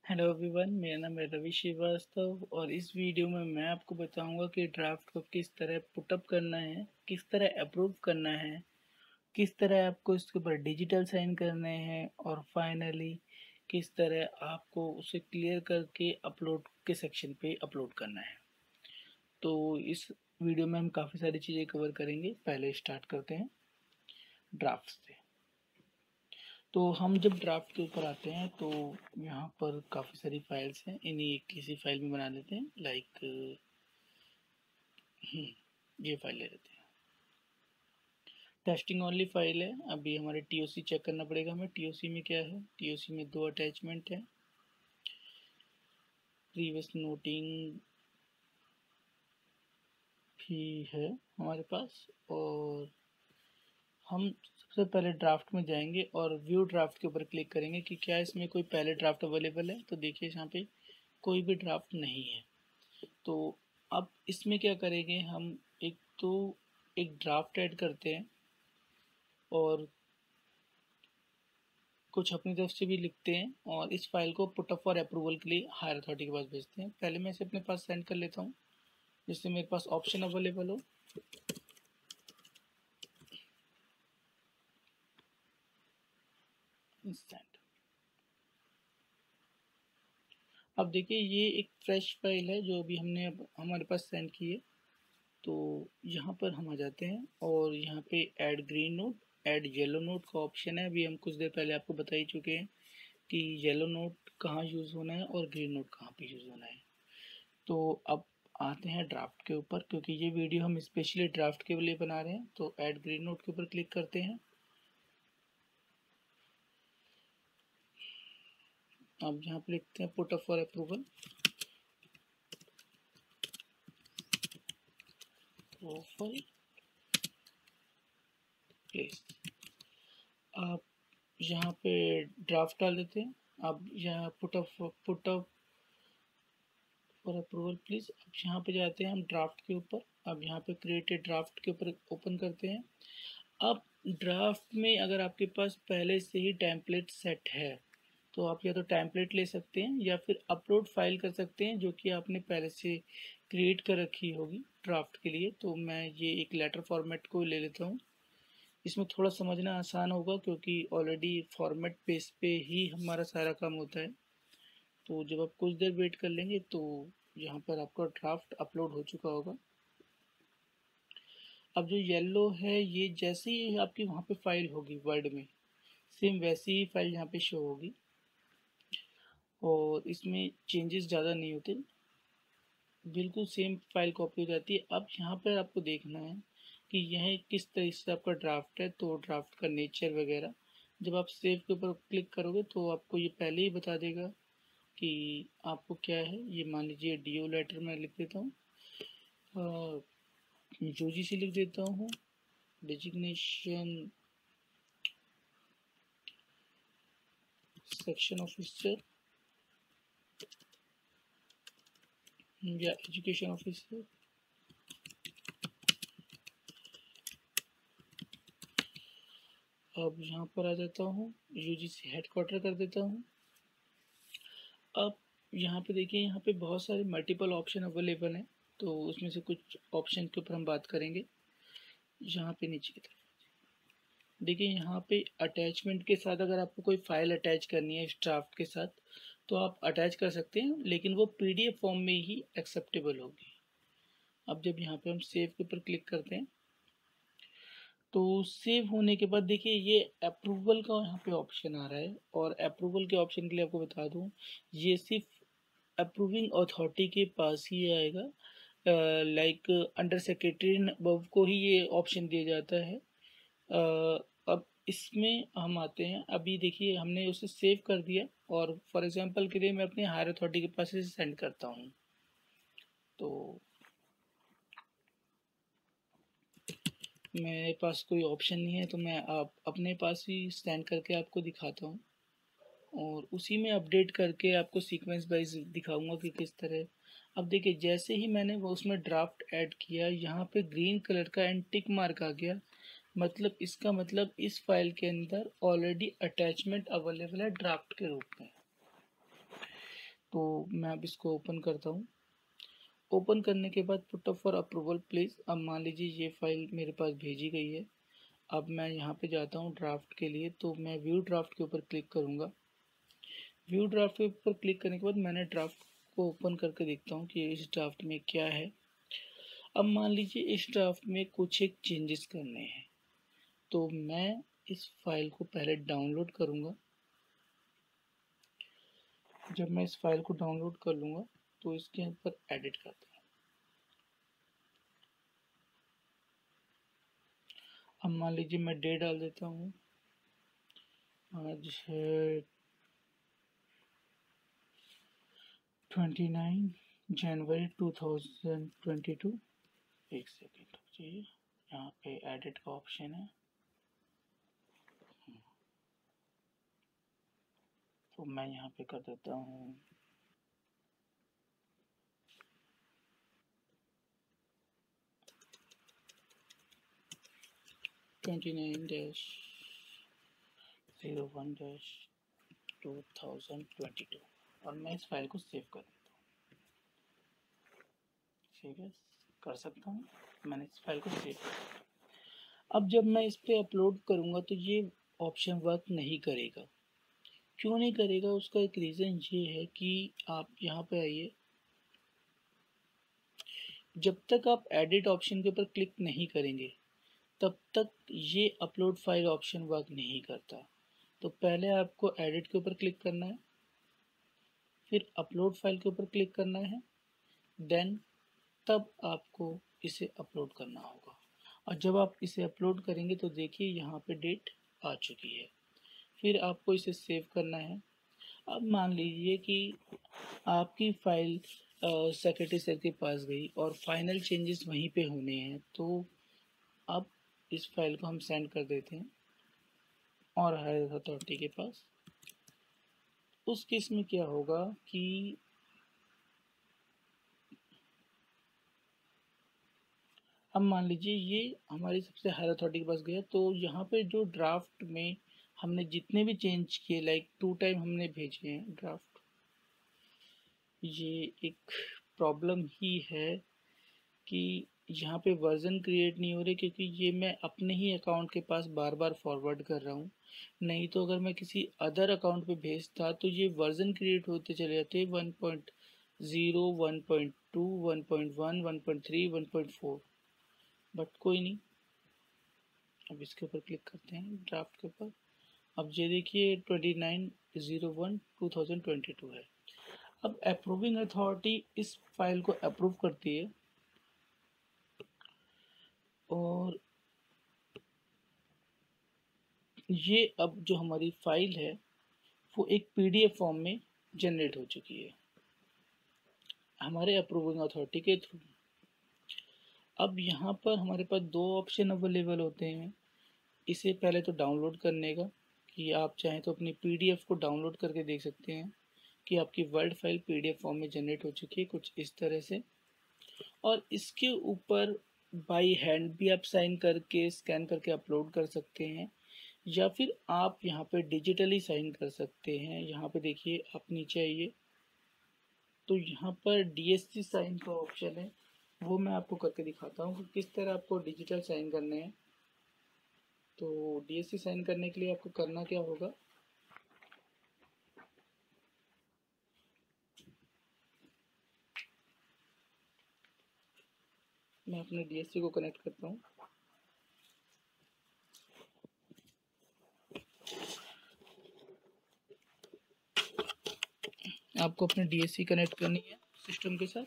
Hello everyone, मेरा नाम है रवि श्रीवास्तव और इस वीडियो में मैं आपको बताऊंगा कि ड्राफ्ट को किस तरह पुटअप करना है, किस तरह अप्रूव करना है, किस तरह आपको इसके ऊपर डिजिटल साइन करने हैं और फाइनली किस तरह आपको उसे क्लियर करके अपलोड के सेक्शन पे अपलोड करना है। तो इस वीडियो में हम काफ़ी सारी चीज़ें कवर करेंगे। पहले स्टार्ट करते हैं ड्राफ्ट से। तो हम जब ड्राफ्ट के ऊपर आते हैं तो यहाँ पर काफ़ी सारी फाइल्स हैं, इन्हीं एक किसी फाइल में बना लेते हैं। लाइक ये फाइल ले लेते हैं, टेस्टिंग ओनली फाइल है। अभी हमारे टीओसी चेक करना पड़ेगा हमें। टीओसी में क्या है, टीओसी में 2 अटैचमेंट है, प्रीवियस नोटिंग भी है हमारे पास। और हम सबसे पहले ड्राफ्ट में जाएंगे और व्यू ड्राफ्ट के ऊपर क्लिक करेंगे कि क्या इसमें कोई पहले ड्राफ्ट अवेलेबल है। तो देखिए यहाँ पे कोई भी ड्राफ्ट नहीं है। तो अब इसमें क्या करेंगे हम, एक ड्राफ्ट ऐड करते हैं और कुछ अपनी तरफ से भी लिखते हैं और इस फाइल को पुट अप फॉर अप्रूवल के लिए हायर अथॉरिटी के पास भेजते हैं। पहले मैं इसे अपने पास सेंड कर लेता हूँ जिससे मेरे पास ऑप्शन अवेलेबल हो। सेंड। अब देखिए ये एक फ्रेश फाइल है जो अभी हमने हमारे पास सेंड की है। तो यहाँ पर हम आ जाते हैं और यहाँ पे add green note, add yellow note का ऑप्शन है। अभी हम कुछ देर पहले आपको बता ही चुके हैं कि येलो नोट कहाँ यूज़ होना है और ग्रीन नोट कहाँ पे यूज़ होना है। तो अब आते हैं ड्राफ्ट के ऊपर, क्योंकि ये वीडियो हम स्पेशली ड्राफ्ट के लिए बना रहे हैं। तो ऐड ग्रीन नोट के ऊपर क्लिक करते हैं। अब यहाँ पे लिखते हैं put up for approval, profile place. आप यहाँ पे ड्राफ्ट डाल देते हैं। अब यहाँ put up for approval please. अब यहाँ पे जाते हैं हम ड्राफ्ट के ऊपर। अब यहाँ पे क्रिएटेड ड्राफ्ट के ऊपर ओपन करते हैं। अब ड्राफ्ट में अगर आपके पास पहले से ही टेम्पलेट सेट है तो आप या तो टेम्पलेट ले सकते हैं या फिर अपलोड फाइल कर सकते हैं जो कि आपने पहले से क्रिएट कर रखी होगी ड्राफ्ट के लिए। तो मैं ये एक लेटर फॉर्मेट को ले लेता हूँ। इसमें थोड़ा समझना आसान होगा क्योंकि ऑलरेडी फॉर्मेट बेस पे ही हमारा सारा काम होता है। तो जब आप कुछ देर वेट कर लेंगे तो यहाँ पर आपका ड्राफ्ट अपलोड हो चुका होगा। अब जो येलो है ये जैसे ही आपकी वहाँ पे फाइल होगी वर्ड में, सेम वैसी ही फाइल यहाँ पे शो होगी और इसमें चेंजेस ज़्यादा नहीं होते, बिल्कुल सेम फाइल कॉपी हो जाती है। अब यहाँ पर आपको देखना है कि यह किस तरह से आपका ड्राफ्ट है, तो ड्राफ्ट का नेचर वगैरह। जब आप सेव के ऊपर क्लिक करोगे तो आपको ये पहले ही बता देगा कि आपको क्या है। ये मान लीजिए डीओ लेटर मैं लिख देता हूँ, यूजीसी लिख देता हूँ, डेजिग्नेशन सेक्शन ऑफिसर या एजुकेशन ऑफिसर। अब यहाँ पर आ जाता हूँ, यूजीसी हेडक्वार्टर कर देता हूँ। अब यहाँ पे देखिए, यहाँ पे बहुत सारे मल्टीपल ऑप्शन अवेलेबल हैं। तो उसमें से कुछ ऑप्शन के ऊपर हम बात करेंगे। यहाँ पे नीचे की तरफ देखिए, यहाँ पे अटैचमेंट के साथ अगर आपको कोई फाइल अटैच करनी है इस ड्राफ्ट के साथ तो आप अटैच कर सकते हैं, लेकिन वो पीडीएफ फॉर्म में ही एक्सेप्टेबल होगी। अब जब यहाँ पे हम सेव के ऊपर क्लिक करते हैं तो सेव होने के बाद देखिए ये अप्रूवल का यहाँ पे ऑप्शन आ रहा है। और अप्रूवल के ऑप्शन के लिए आपको बता दूँ, ये सिर्फ अप्रूविंग अथॉरिटी के पास ही आएगा। लाइक अंडर सेक्रेटरी अबव को ही ये ऑप्शन दिया जाता है। अब इसमें हम आते हैं। अभी देखिए हमने उसे सेव कर दिया और फॉर एग्जांपल के लिए मैं अपने हायर अथॉरिटी के पास इसे सेंड करता हूँ। तो मेरे पास कोई ऑप्शन नहीं है तो मैं आप अपने पास ही स्टैंड करके आपको दिखाता हूँ और उसी में अपडेट करके आपको सीक्वेंस वाइज दिखाऊंगा कि किस तरह। अब देखिए जैसे ही मैंने वो उसमें ड्राफ्ट ऐड किया, यहाँ पे ग्रीन कलर का एंड टिक मार्क आ गया। मतलब इसका मतलब इस फाइल के अंदर ऑलरेडी अटैचमेंट अवेलेबल है ड्राफ्ट के रूप में। तो मैं अब इसको ओपन करता हूँ। ओपन करने के बाद put up for approval please. अब मान लीजिए ये फाइल मेरे पास भेजी गई है। अब मैं यहाँ पे जाता हूँ ड्राफ्ट के लिए, तो मैं व्यू ड्राफ्ट के ऊपर क्लिक करूँगा। व्यू ड्राफ्ट के ऊपर क्लिक करने के बाद मैंने ड्राफ्ट को ओपन करके देखता हूँ कि इस ड्राफ्ट में क्या है। अब मान लीजिए इस ड्राफ्ट में कुछ एक चेंजेस करने हैं, तो मैं इस फाइल को पहले डाउनलोड करूँगा। जब मैं इस फाइल को डाउनलोड कर लूँगा तो इसके ऊपर एडिट करते हैं। अब मान लीजिए मैं डेट डाल देता हूँ, आज है 29 जनवरी 2022। एक सेकेंड रुकिए, यहाँ पे एडिट का ऑप्शन है, तो मैं यहाँ पे कर देता हूँ 29-01-2022 और मैं इस फाइल को सेव कर देता हूँ। ठीक है, कर सकता हूँ, मैंने इस फाइल को सेव कर दिया। अब जब मैं इस पे अपलोड करूँगा तो ये ऑप्शन वर्क नहीं करेगा। क्यों नहीं करेगा, उसका एक रीज़न ये है कि आप यहाँ पे आइए, जब तक आप एडिट ऑप्शन के ऊपर क्लिक नहीं करेंगे तब तक ये अपलोड फाइल ऑप्शन वर्क नहीं करता। तो पहले आपको एडिट के ऊपर क्लिक करना है, फिर अपलोड फाइल के ऊपर क्लिक करना है, देन तब आपको इसे अपलोड करना होगा। और जब आप इसे अपलोड करेंगे तो देखिए यहाँ पे डेट आ चुकी है। फिर आपको इसे सेव करना है। अब मान लीजिए कि आपकी फ़ाइल सेक्रेटरी सर के पास गई और फाइनल चेंजेस वहीं पे होने हैं, तो अब इस फाइल को हम सेंड कर देते हैं और हायर अथॉरिटी के पास। उस केस में क्या होगा कि अब मान लीजिए ये हमारी सबसे हायर अथॉरिटी के पास गया, तो यहाँ पे जो ड्राफ्ट में हमने जितने भी चेंज किए, लाइक 2 टाइम हमने भेजे हैं ड्राफ्ट, ये एक प्रॉब्लम ही है कि यहाँ पे वर्जन क्रिएट नहीं हो रहे, क्योंकि ये मैं अपने ही अकाउंट के पास बार बार फॉरवर्ड कर रहा हूँ। नहीं तो अगर मैं किसी अदर अकाउंट पे भेजता तो ये वर्जन क्रिएट होते चले जाते 1.0, 1.2, 1.1, 1.3, 1.4, बट कोई नहीं। अब इसके ऊपर क्लिक करते हैं ड्राफ्ट के ऊपर। अब ये देखिए 29/01/2022 है। अब अप्रूविंग अथॉरिटी इस फाइल को अप्रूव करती है और ये अब जो हमारी फाइल है वो एक पीडीएफ फॉर्म में जनरेट हो चुकी है हमारे अप्रूविंग अथॉरिटी के थ्रू। अब यहाँ पर हमारे पास दो ऑप्शन अवेलेबल होते हैं। इसे पहले तो डाउनलोड करने का, कि आप चाहें तो अपनी पीडीएफ को डाउनलोड करके देख सकते हैं कि आपकी वर्ड फाइल पीडीएफ फॉर्म में जनरेट हो चुकी है कुछ इस तरह से। और इसके ऊपर बाई हैंड भी आप साइन करके स्कैन करके अपलोड कर सकते हैं, या फिर आप यहाँ पे डिजिटली साइन कर सकते हैं। यहाँ पे देखिए आप नीचे आइए, तो यहाँ पर डीएससी साइन का ऑप्शन है, वो मैं आपको करके दिखाता हूँ कि किस तरह आपको डिजिटल साइन करने हैं। तो डीएससी साइन करने के लिए आपको करना क्या होगा, मैं अपने डीएससी को कनेक्ट करता हूँ। आपको अपने डीएससी कनेक्ट करनी है सिस्टम के साथ।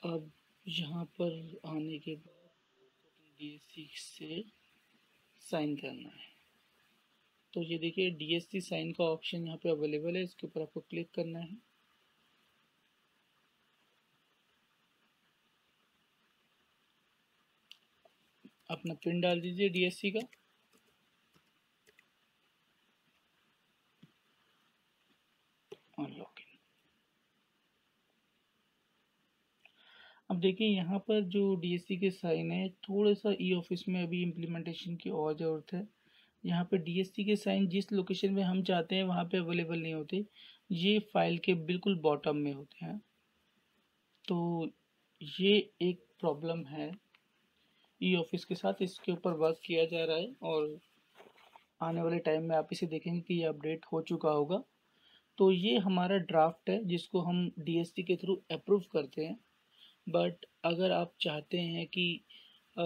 अब यहाँ पर आने के बाद डीएससी से साइन करना है। तो ये देखिए डीएससी साइन का ऑप्शन यहाँ पे अवेलेबल है, इसके ऊपर आपको क्लिक करना है। अपना पिन डाल दीजिए डीएससी का। और लॉगिन। अब देखिए यहाँ पर जो डीएससी के साइन है, थोड़ा सा ई ऑफिस में अभी इम्प्लीमेंटेशन की और ज़रूरत है। यहाँ पे डीएससी के साइन जिस लोकेशन में हम चाहते हैं वहाँ पे अवेलेबल नहीं होते, ये फाइल के बिल्कुल बॉटम में होते हैं। तो ये एक प्रॉब्लम है ई ऑफिस के साथ, इसके ऊपर वर्क किया जा रहा है और आने वाले टाइम में आप इसे देखेंगे कि ये अपडेट हो चुका होगा। तो ये हमारा ड्राफ्ट है जिसको हम डीएससी के थ्रू अप्रूव करते हैं। बट अगर आप चाहते हैं कि अ,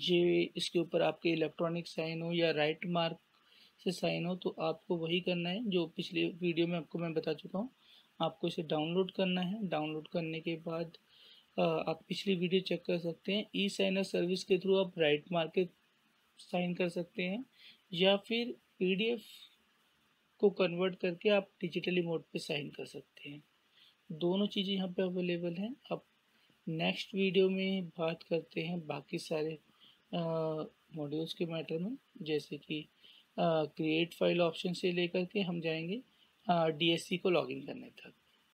ये इसके ऊपर आपके इलेक्ट्रॉनिक साइन हो या राइट मार्क से साइन हो, तो आपको वही करना है जो पिछले वीडियो में आपको मैं बता चुका हूँ। आपको इसे डाउनलोड करना है। डाउनलोड करने के बाद आप पिछली वीडियो चेक कर सकते हैं। ई साइनर सर्विस के थ्रू आप राइट मार्क के साइन कर सकते हैं या फिर पीडीएफ को कन्वर्ट करके आप डिजिटली मोड पे साइन कर सकते हैं। दोनों चीज़ें यहाँ पे अवेलेबल हैं। अब नेक्स्ट वीडियो में बात करते हैं बाकी सारे मॉड्यूल्स के मैटर में, जैसे कि क्रिएट फाइल ऑप्शन से लेकर के हम जाएंगे डीएससी को लॉगिन करने तक।